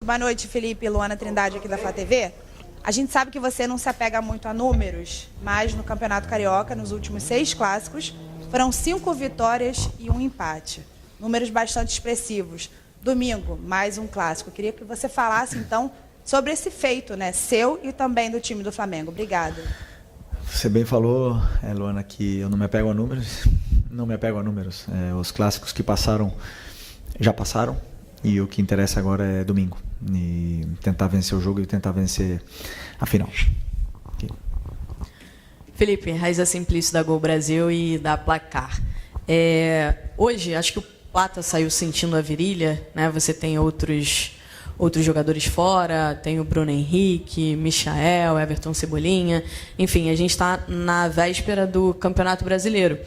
Boa noite, Felipe. Luana Trindade aqui da Flá TV. A gente sabe que você não se apega muito a números, mas no Campeonato Carioca, nos últimos 6 clássicos, foram 5 vitórias e 1 empate. Números bastante expressivos. Domingo, mais um clássico. Eu queria que você falasse, então, sobre esse feito, né, seu e também do time do Flamengo. Obrigada. Você bem falou, Luana, que eu não me apego a números. Não me apego a números. Os clássicos que passaram, já passaram. E o que interessa agora é domingo. E tentar vencer o jogo e tentar vencer a final. Okay. Felipe, Raiza Simplício da Gol Brasil e da Placar. Hoje, acho que o Plata saiu sentindo a virilha, né? Você tem outros jogadores fora, tem o Bruno Henrique, Michael, Everton Cebolinha. Enfim, a gente está na véspera do Campeonato Brasileiro.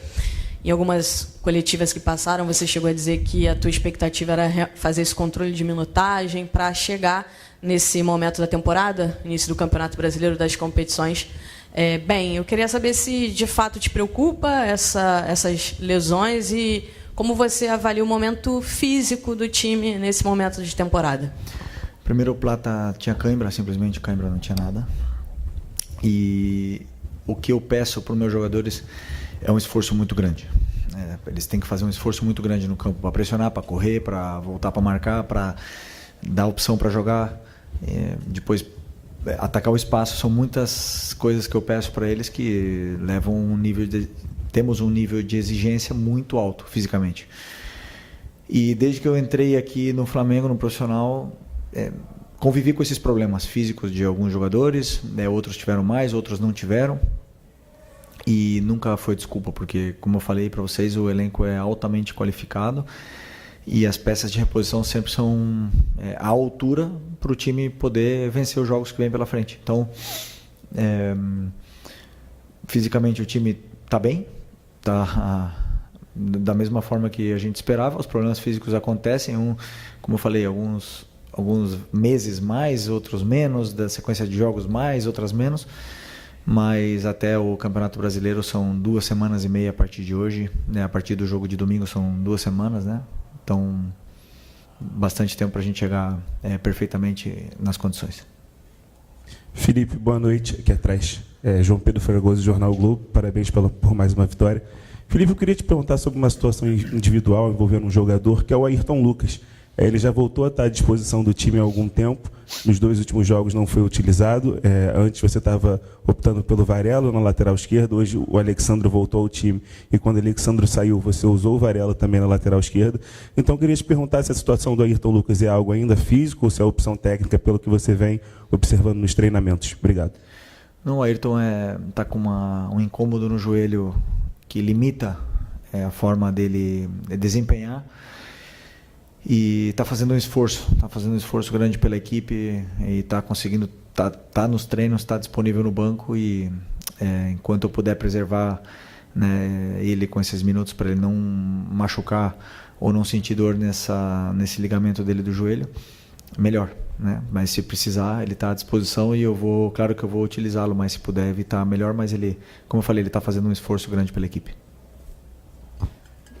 Em algumas coletivas que passaram, você chegou a dizer que a tua expectativa era fazer esse controle de minutagem para chegar nesse momento da temporada, início do Campeonato Brasileiro, das competições. Bem, eu queria saber se de fato te preocupa essas lesões e como você avalia o momento físico do time nesse momento de temporada. Primeiro, o Plata tinha cãibra, simplesmente cãibra, não tinha nada. E o que eu peço para os meus jogadores é um esforço muito grande. Eles têm que fazer um esforço muito grande no campo para pressionar, para correr, para voltar para marcar, para dar opção para jogar. Depois, atacar o espaço. São muitas coisas que eu peço para eles que levam temos um nível de exigência muito alto fisicamente. E desde que eu entrei aqui no Flamengo, no profissional, convivi com esses problemas físicos de alguns jogadores, outros tiveram mais, outros não tiveram. E nunca foi desculpa, porque, como eu falei para vocês, o elenco é altamente qualificado e as peças de reposição sempre são à altura para o time poder vencer os jogos que vem pela frente. Então, fisicamente o time está bem, está da mesma forma que a gente esperava. Os problemas físicos acontecem, como eu falei, alguns meses mais, outros menos, da sequência de jogos mais, outras menos. Mas até o Campeonato Brasileiro são 2 semanas e meia a partir de hoje, né? A partir do jogo de domingo são 2 semanas, né? Então, bastante tempo para a gente chegar perfeitamente nas condições. Felipe, boa noite. Aqui atrás, João Pedro Fragoso, Jornal Globo. Parabéns por mais uma vitória. Felipe, eu queria te perguntar sobre uma situação individual envolvendo um jogador, que é o Ayrton Lucas. Ele já voltou a estar à disposição do time há algum tempo. Nos 2 últimos jogos não foi utilizado. Antes você estava optando pelo Varela na lateral esquerda. Hoje o Alexandro voltou ao time. E quando o Alexandro saiu, você usou o Varela também na lateral esquerda. Então eu queria te perguntar se a situação do Ayrton Lucas é algo ainda físico ou se é opção técnica pelo que você vem observando nos treinamentos. Obrigado. Não, o Ayrton está com um incômodo no joelho que limita a forma dele desempenhar. E está fazendo um esforço grande pela equipe e está conseguindo, tá nos treinos, está disponível no banco e enquanto eu puder preservar, né, ele com esses minutos para ele não machucar ou não sentir dor nesse ligamento dele do joelho, melhor, né? Mas se precisar, ele está à disposição e claro que eu vou utilizá-lo, mas se puder evitar, melhor. Mas ele, como eu falei, ele está fazendo um esforço grande pela equipe.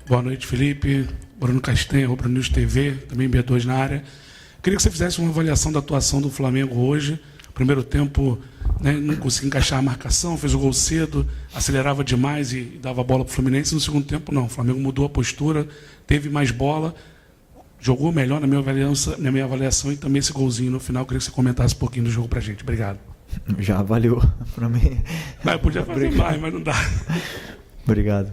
Boa noite, Felipe. Bruno Castanha, Rubro News TV, também B2 na área. Queria que você fizesse uma avaliação da atuação do Flamengo hoje. Primeiro tempo, né, não conseguia encaixar a marcação, fez o gol cedo, acelerava demais e dava a bola para o Fluminense. No segundo tempo, não. O Flamengo mudou a postura, teve mais bola, jogou melhor na minha avaliação e também esse golzinho no final. Queria que você comentasse um pouquinho do jogo para a gente. Obrigado. Já avaliou para mim. Mas eu podia fazer mais, mas não dá. Obrigado.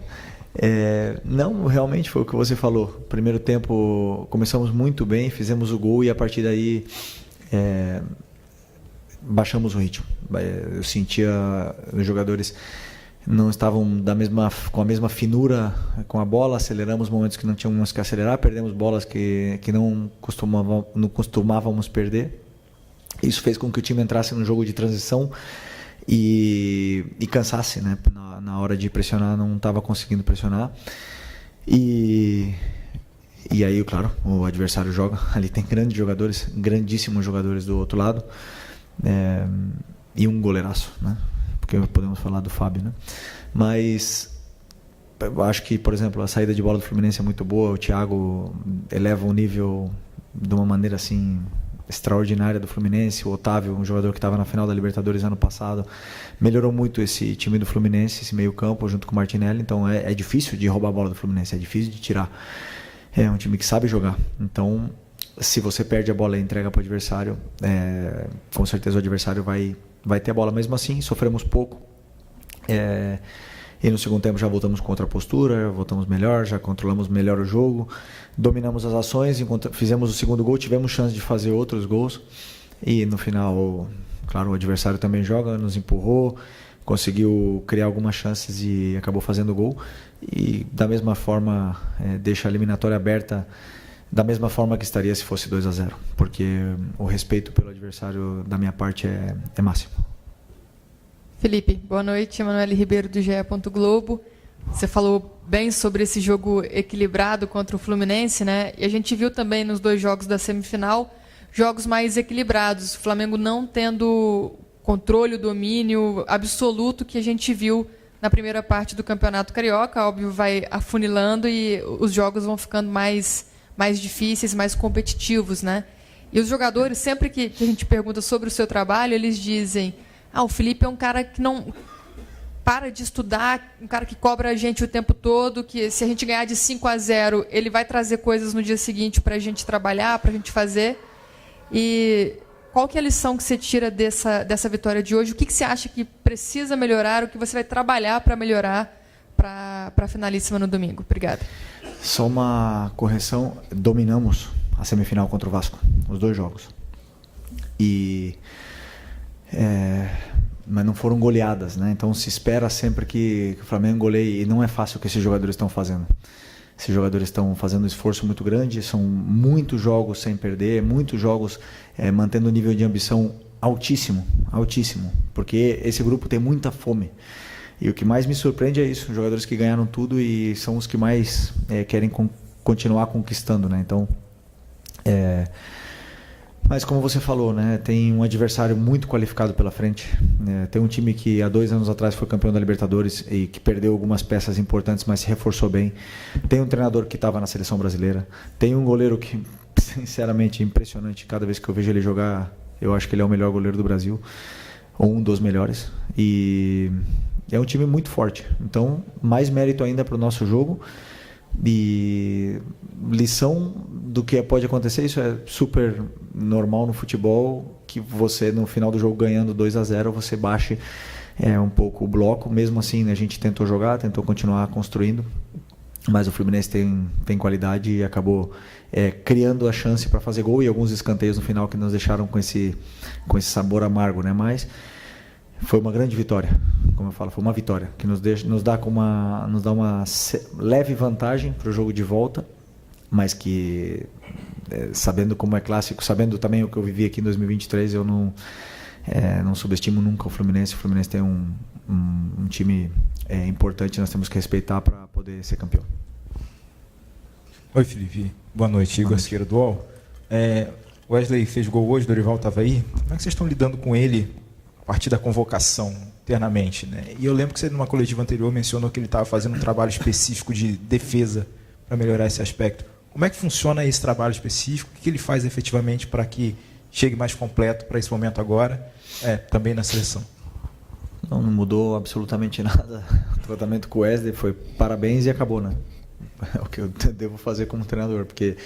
Não, realmente foi o que você falou. Primeiro tempo começamos muito bem, fizemos o gol e a partir daí baixamos o ritmo. Eu sentia os jogadores não estavam com a mesma finura com a bola, aceleramos momentos que não tínhamos que acelerar, perdemos bolas que não costumávamos perder. Isso fez com que o time entrasse num jogo de transição e cansasse, né? Na hora de pressionar, não estava conseguindo pressionar. E aí, claro, o adversário joga. Ali tem grandes jogadores, grandíssimos jogadores do outro lado. E um goleiraço, né? Porque podemos falar do Fábio, né? Mas eu acho que, por exemplo, a saída de bola do Fluminense é muito boa. O Thiago eleva o nível de uma maneira assim extraordinária do Fluminense. O Otávio, um jogador que estava na final da Libertadores ano passado, melhorou muito esse time do Fluminense, esse meio campo, junto com o Martinelli. Então é difícil de roubar a bola do Fluminense, é difícil de tirar. É um time que sabe jogar. Então, se você perde a bola e entrega para o adversário, com certeza o adversário vai ter a bola. Mesmo assim, sofremos pouco. E no segundo tempo já voltamos com outra postura, voltamos melhor, já controlamos melhor o jogo, dominamos as ações, fizemos o segundo gol, tivemos chance de fazer outros gols. E no final, claro, o adversário também joga, nos empurrou, conseguiu criar algumas chances e acabou fazendo o gol. E da mesma forma, deixa a eliminatória aberta da mesma forma que estaria se fosse 2-0, porque o respeito pelo adversário da minha parte é máximo. Felipe, boa noite. Emanuele Ribeiro, do GE. Globo. Você falou bem sobre esse jogo equilibrado contra o Fluminense, né? E a gente viu também nos 2 jogos da semifinal, jogos mais equilibrados. O Flamengo não tendo controle, o domínio absoluto que a gente viu na primeira parte do Campeonato Carioca. Óbvio, vai afunilando e os jogos vão ficando mais difíceis, mais competitivos, né? E os jogadores, sempre que a gente pergunta sobre o seu trabalho, eles dizem: o Felipe é um cara que não para de estudar, um cara que cobra a gente o tempo todo, que se a gente ganhar de 5-0, ele vai trazer coisas no dia seguinte para a gente trabalhar, para a gente fazer. E qual que é a lição que você tira dessa vitória de hoje? O que você acha que precisa melhorar, o que você vai trabalhar para melhorar para a finalíssima no domingo? Obrigada. Só uma correção, dominamos a semifinal contra o Vasco, os 2 jogos. Mas não foram goleadas, né? Então se espera sempre que o Flamengo goleie, e não é fácil o que esses jogadores estão fazendo. Esses jogadores estão fazendo um esforço muito grande, são muitos jogos sem perder, muitos jogos mantendo um nível de ambição altíssimo, porque esse grupo tem muita fome. E o que mais me surpreende é isso, jogadores que ganharam tudo e são os que mais querem continuar conquistando, né? Então, mas como você falou, né, tem um adversário muito qualificado pela frente. Tem um time que há 2 anos atrás foi campeão da Libertadores e que perdeu algumas peças importantes, mas se reforçou bem. Tem um treinador que estava na seleção brasileira. Tem um goleiro que, sinceramente, é impressionante. Cada vez que eu vejo ele jogar, eu acho que ele é o melhor goleiro do Brasil, ou um dos melhores. E é um time muito forte. Então, mais mérito ainda para o nosso jogo. E lição do que pode acontecer, isso é super normal no futebol, que você no final do jogo ganhando 2-0, você baixe um pouco o bloco. Mesmo assim, né, a gente tentou jogar, tentou continuar construindo, mas o Fluminense tem qualidade e acabou criando a chance para fazer gol, e alguns escanteios no final que nos deixaram com esse sabor amargo, né? Mas foi uma grande vitória, como eu falo, foi uma vitória que nos dá uma leve vantagem para o jogo de volta, mas que, sabendo como é clássico, sabendo também o que eu vivi aqui em 2023, eu não subestimo nunca o Fluminense. O Fluminense tem um time importante, nós temos que respeitar para poder ser campeão. Oi, Felipe. Boa noite. Igor Siqueira do UOL. Wesley fez gol hoje, Dorival estava aí. Como é que vocês estão lidando com ele a partir da convocação, internamente, né? E eu lembro que você, numa coletiva anterior, mencionou que ele estava fazendo um trabalho específico de defesa para melhorar esse aspecto. Como é que funciona esse trabalho específico? O que ele faz efetivamente para que chegue mais completo para esse momento agora, também na seleção? Não mudou absolutamente nada. O tratamento com o Wesley foi parabéns e acabou, né? É o que eu devo fazer como treinador, porque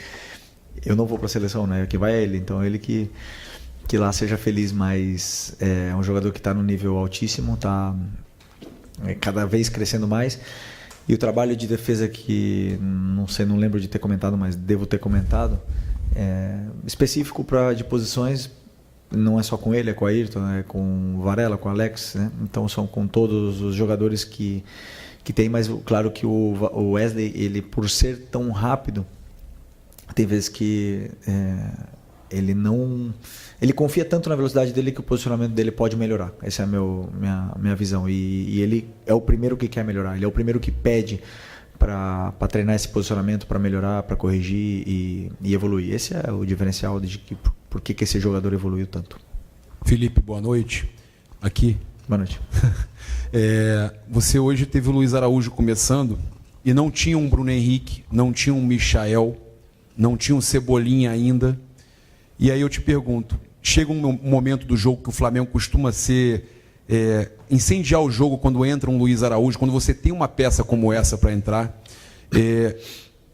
eu não vou para a seleção, né? Quem vai é ele, então ele que lá seja feliz, mas é um jogador que está no nível altíssimo, está cada vez crescendo mais. E o trabalho de defesa que, não lembro de ter comentado, mas devo ter comentado, específico de posições, não é só com ele, é com o Ayrton, é com o Varela, com o Alex, né? Então são com todos os jogadores que tem, mas claro que o Wesley, ele por ser tão rápido, tem vezes que ele confia tanto na velocidade dele que o posicionamento dele pode melhorar. Essa é a minha visão. E ele é o primeiro que quer melhorar. Ele é o primeiro que pede para treinar esse posicionamento, para melhorar, para corrigir e evoluir. Esse é o diferencial de por que esse jogador evoluiu tanto. Felipe, boa noite. Aqui. Boa noite. Você hoje teve o Luiz Araújo começando e não tinha um Bruno Henrique, não tinha um Michael, não tinha um Cebolinha ainda. E aí eu te pergunto, chega um momento do jogo que o Flamengo costuma incendiar o jogo quando entra um Luiz Araújo, quando você tem uma peça como essa para entrar,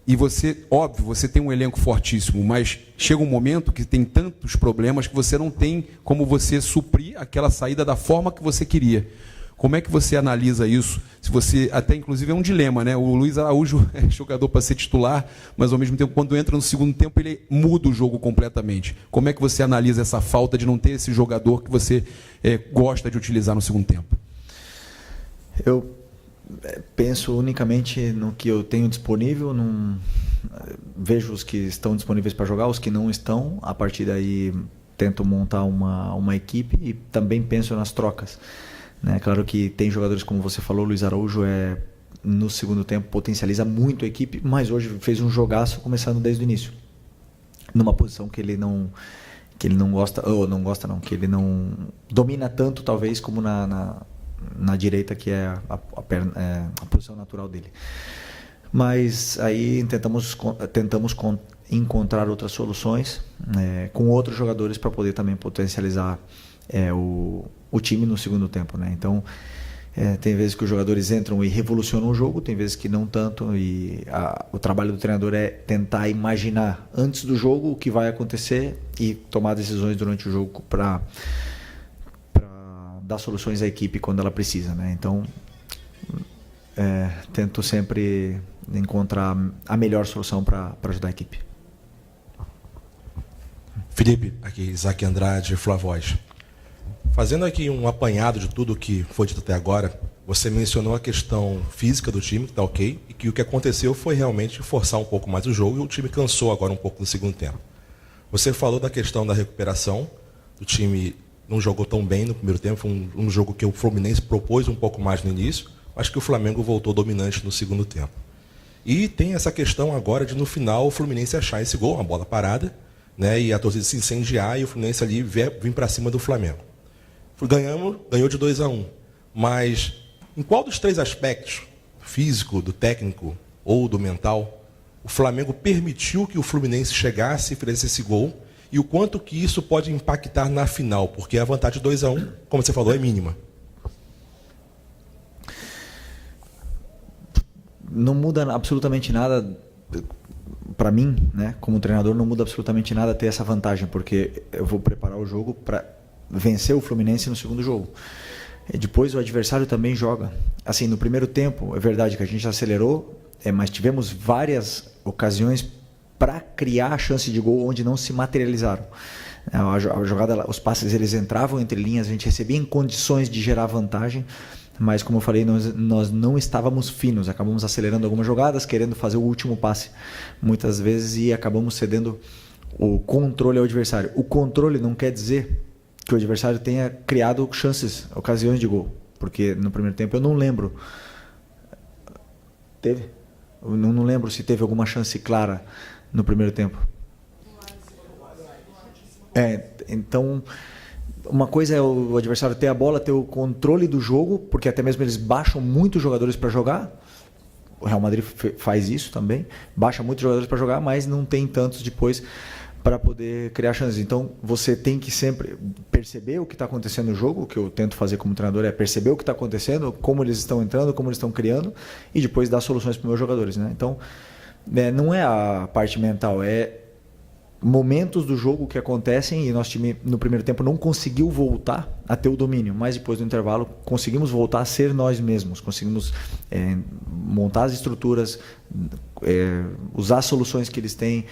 e você, óbvio, você tem um elenco fortíssimo, mas chega um momento que tem tantos problemas que você não tem como você suprir aquela saída da forma que você queria. Como é que você analisa isso? Se você, até inclusive é um dilema, né? O Luiz Araújo é jogador para ser titular, mas ao mesmo tempo, quando entra no segundo tempo, ele muda o jogo completamente. Como é que você analisa essa falta de não ter esse jogador que você gosta de utilizar no segundo tempo? Eu penso unicamente no que eu tenho disponível, vejo os que estão disponíveis para jogar, os que não estão, a partir daí tento montar uma equipe e também penso nas trocas. Claro que tem jogadores, como você falou, Luiz Araújo no segundo tempo potencializa muito a equipe, mas hoje fez um jogaço começando desde o início, numa posição que ele não gosta, que ele não domina tanto talvez como na direita, que é a posição natural dele. Mas aí tentamos encontrar outras soluções com outros jogadores para poder também potencializar o time no segundo tempo, Então, tem vezes que os jogadores entram e revolucionam o jogo, tem vezes que não tanto, e o trabalho do treinador é tentar imaginar antes do jogo o que vai acontecer e tomar decisões durante o jogo para dar soluções à equipe quando ela precisa, Então, tento sempre encontrar a melhor solução para ajudar a equipe. Felipe, aqui Isaac Andrade, Flavoz. Fazendo aqui um apanhado de tudo que foi dito até agora, você mencionou a questão física do time, que está ok, e que o que aconteceu foi realmente forçar um pouco mais o jogo e o time cansou agora um pouco no segundo tempo. Você falou da questão da recuperação, o time não jogou tão bem no primeiro tempo, foi um jogo que o Fluminense propôs um pouco mais no início, acho que o Flamengo voltou dominante no segundo tempo. E tem essa questão agora de no final o Fluminense achar esse gol, uma bola parada, e a torcida se incendiar e o Fluminense ali vir para cima do Flamengo. Ganhou de 2-1, mas em qual dos três aspectos, físico, do técnico ou do mental, o Flamengo permitiu que o Fluminense chegasse e fizesse esse gol, e o quanto que isso pode impactar na final, porque a vantagem de 2-1, como você falou, é mínima. Não muda absolutamente nada para mim, como treinador, não muda absolutamente nada ter essa vantagem, porque eu vou preparar o jogo para vencer o Fluminense no segundo jogo. E depois o adversário também joga. Assim, no primeiro tempo, é verdade que a gente acelerou, mas tivemos várias ocasiões para criar a chance de gol onde não se materializaram. A jogada, os passes eles entravam entre linhas, a gente recebia em condições de gerar vantagem, mas como eu falei, nós não estávamos finos, acabamos acelerando algumas jogadas, querendo fazer o último passe muitas vezes e acabamos cedendo o controle ao adversário. O controle não quer dizer que o adversário tenha criado chances, ocasiões de gol, porque no primeiro tempo eu não lembro. Teve? Eu não lembro se teve alguma chance clara no primeiro tempo. Então, uma coisa é o adversário ter a bola, ter o controle do jogo, porque até mesmo eles baixam muitos jogadores para jogar. O Real Madrid faz isso também, baixa muitos jogadores para jogar, mas não tem tantos depois para poder criar chances. Então, você tem que sempre perceber o que está acontecendo no jogo. O que eu tento fazer como treinador é perceber o que está acontecendo, como eles estão entrando, como eles estão criando, e depois dar soluções para os meus jogadores. Então, não é a parte mental, é momentos do jogo que acontecem, e nosso time no primeiro tempo não conseguiu voltar a ter o domínio, mas depois do intervalo conseguimos voltar a ser nós mesmos, conseguimos montar as estruturas, usar as soluções que eles têm.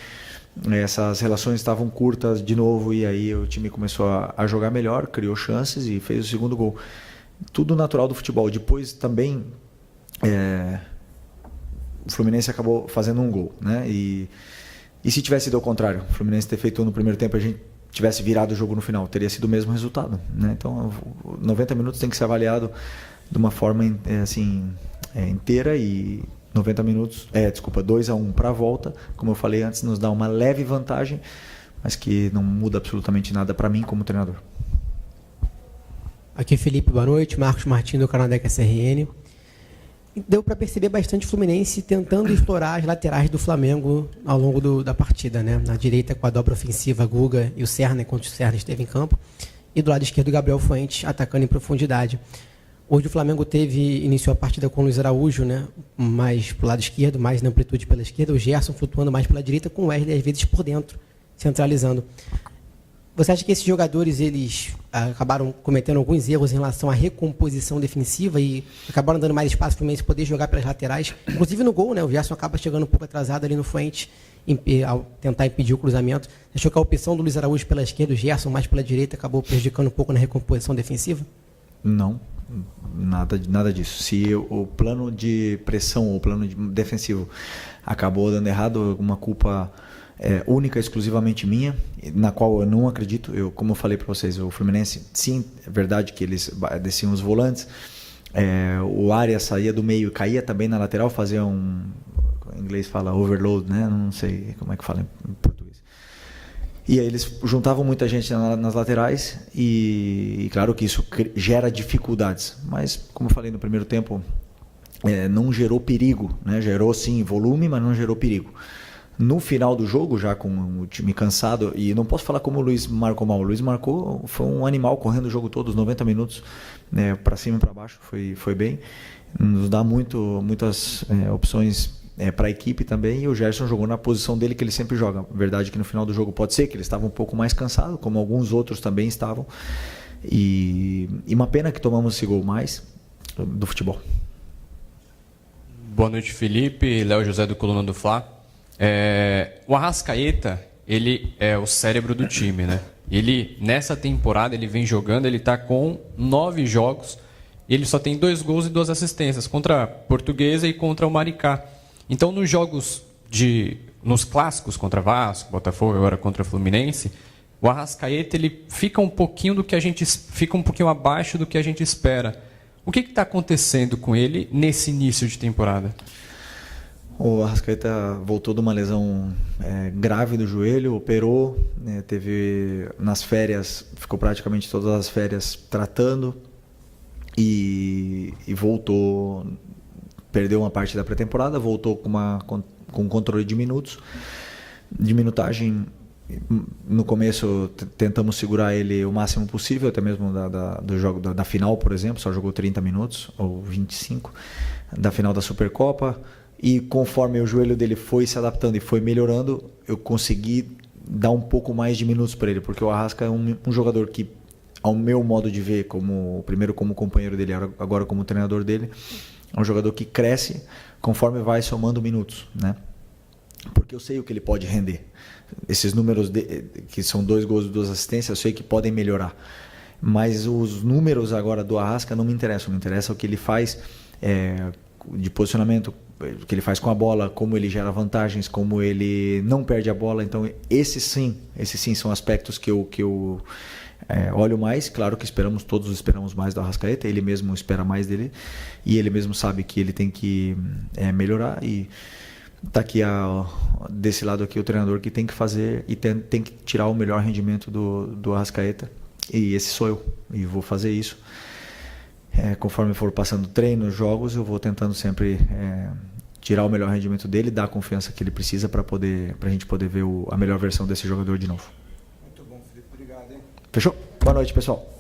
Essas relações estavam curtas de novo e aí o time começou a jogar melhor, criou chances e fez o segundo gol. Tudo natural do futebol. Depois também o Fluminense acabou fazendo um gol, E se tivesse sido ao contrário, o Fluminense ter feito no primeiro tempo e a gente tivesse virado o jogo no final, teria sido o mesmo resultado, Então, 90 minutos tem que ser avaliado de uma forma inteira e 90 minutos, 2-1 para a volta, como eu falei antes, nos dá uma leve vantagem, mas que não muda absolutamente nada para mim como treinador. Aqui Felipe, boa noite, Marcos Martins do canal da SRN. deu para perceber bastante o Fluminense tentando explorar as laterais do Flamengo ao longo da partida, né? Na direita, com a dobra ofensiva, Guga e o Serna, enquanto o Serna esteve em campo. E do lado esquerdo, o Gabriel Fuentes atacando em profundidade. Hoje o Flamengo iniciou a partida com o Luiz Araújo, né? Mais para o lado esquerdo, mais na amplitude pela esquerda. O Gerson flutuando mais pela direita, com o Wesley às vezes por dentro, centralizando. Você acha que esses jogadores eles acabaram cometendo alguns erros em relação à recomposição defensiva e acabaram dando mais espaço para o Fluminense poder jogar pelas laterais? Inclusive no gol, né? O Gerson acaba chegando um pouco atrasado ali no Fuentes ao tentar impedir o cruzamento. Achou que a opção do Luiz Araújo pela esquerda, o Gerson mais pela direita, acabou prejudicando um pouco na recomposição defensiva? Não, nada disso. Se o plano de pressão, o plano defensivo acabou dando errado, uma culpa única, exclusivamente minha, na qual eu não acredito. Como eu falei para vocês, o Fluminense, sim, é verdade que eles desciam os volantes, o Arias saía do meio e caía também na lateral, fazia em inglês fala overload, né? Não sei como é que fala em português. E aí eles juntavam muita gente nas laterais e claro que isso gera dificuldades, mas como eu falei no primeiro tempo, não gerou perigo, né? Gerou sim volume, mas não gerou perigo. No final do jogo, já com o time cansado, e não posso falar como o Luiz marcou mal. O Luiz marcou, foi um animal correndo o jogo todo, os 90 minutos, né, para cima e para baixo, foi bem. Nos dá muitas opções para a equipe também, e o Gerson jogou na posição dele que ele sempre joga. Verdade que no final do jogo pode ser que ele estava um pouco mais cansado, como alguns outros também estavam. E uma pena que tomamos esse gol mais do futebol. Boa noite, Felipe. Léo José do Coluna do Fla. O Arrascaeta, ele é o cérebro do time, né? Ele, nessa temporada, ele vem jogando, ele está com 9 jogos, e ele só tem 2 gols e 2 assistências, contra a Portuguesa e contra o Maricá. Então, nos clássicos contra Vasco, Botafogo, agora contra o Fluminense, o Arrascaeta, ele fica um pouquinho abaixo do que a gente espera. O que está acontecendo com ele nesse início de temporada? O Arrascaeta voltou de uma lesão grave do joelho, operou, né, teve nas férias, ficou praticamente todas as férias tratando e voltou, perdeu uma parte da pré-temporada, voltou com controle de minutos, de minutagem. No começo tentamos segurar ele o máximo possível, até mesmo do jogo da final, por exemplo, só jogou 30 minutos ou 25 da final da Supercopa. E conforme o joelho dele foi se adaptando e foi melhorando, eu consegui dar um pouco mais de minutos para ele, porque o Arrasca é um jogador que, ao meu modo de ver, primeiro como companheiro dele, agora como treinador dele, é um jogador que cresce conforme vai somando minutos, né? Porque eu sei o que ele pode render. Esses números que são 2 gols e 2 assistências, eu sei que podem melhorar. Mas os números agora do Arrasca não me interessam. Me interessa o que ele faz de posicionamento, o que ele faz com a bola, como ele gera vantagens, como ele não perde a bola. Então, esses sim são aspectos que eu olho mais. Claro que todos esperamos mais do Arrascaeta, ele mesmo espera mais dele e ele mesmo sabe que ele tem que melhorar. E está aqui desse lado aqui o treinador que tem que fazer e tem que tirar o melhor rendimento do Arrascaeta, e esse sou eu, e vou fazer isso. Conforme for passando treinos, jogos, eu vou tentando sempre tirar o melhor rendimento dele, dar a confiança que ele precisa para a gente poder ver a melhor versão desse jogador de novo. Muito bom, Felipe. Obrigado, hein? Fechou? Boa noite, pessoal.